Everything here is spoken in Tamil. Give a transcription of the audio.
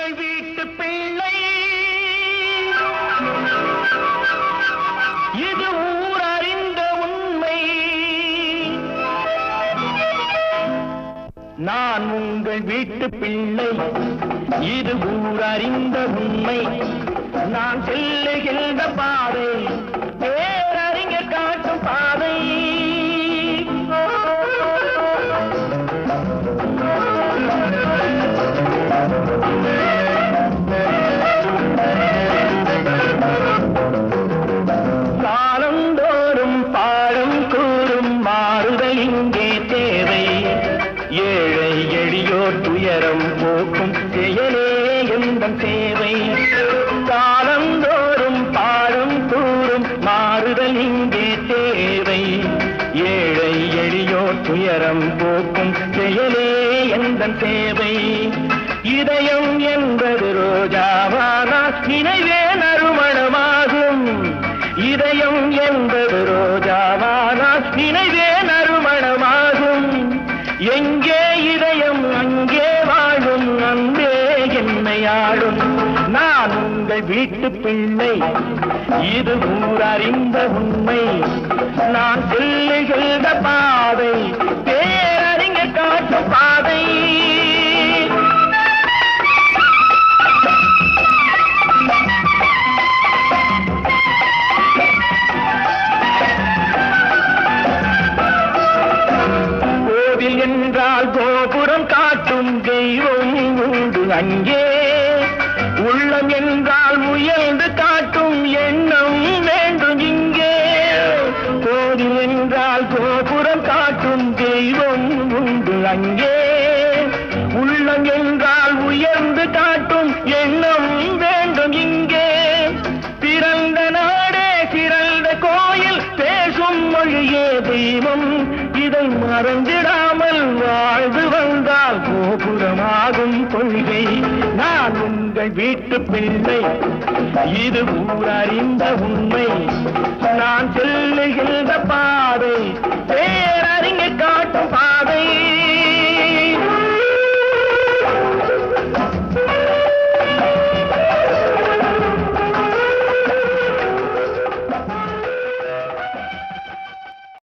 உங்கள் வீட்டு பிள்ளை, இது ஊர் அறிந்த உண்மை. நான் உங்கள் வீட்டு பிள்ளை, இது ஊர் அறிந்த உண்மை. நான் செல்லுகின்ற பாதை பேரறிஞர் காட்டும் பாதை. காலந்தோறும் பாடம் கூறும் மாறுதல் இங்கே தேவை. ஏழை எளியோர் துயரம் போக்கும் செயலே எந்தன் சேவை. காலந்தோறும் பாடம் கூறும் மாறுதல் இங்கே தேவை. ஏழை எளியோர் துயரம் போக்கும் செயலே எந்தன் சேவை. இதயம் என்பது ரோஜாவானால் நினைவே நறுமணமாகும். இதயம் என்பது ரோஜாவானால் நினைவே நறுமணமாகும். எங்கே இதயம் அங்கே வாழும் அன்பே என்னை ஆளும். நான் உங்கள் வீட்டு பிள்ளை, இது ஊர் அறிந்த உண்மை. நான் செல்லுகின்ற பாதை பேரறிஞர் காட்டும் பாதை. கோவில் என்றால் கோபுரம் காட்டும் தெய்வம் உண்டு அங்கே. உள்ளம் என்றால் முயன்று காட்டும் எண்ணம் வேண்டும் இங்கே. கோவில் என்றால் கோபுரம் காட்டும் தெய்வம் உண்டு அங்கே. உள்ளம் என்றால் உயர்ந்து காட்டும் எண்ணம் வேண்டும் இங்கே. பிறந்த நாடே சிறந்த கோயில், பேசும் மொழியே தெய்வம். இதை மறந்திடாமல் வாழ்ந்து வந்தால் கோபுரமாகும் கொள்கை. நான் உங்கள் வீட்டு பிள்ளை, இது ஊர் அறிந்த உண்மை. நான் செல்லுகின்ற பாதை பேரறிஞர் காட்டும்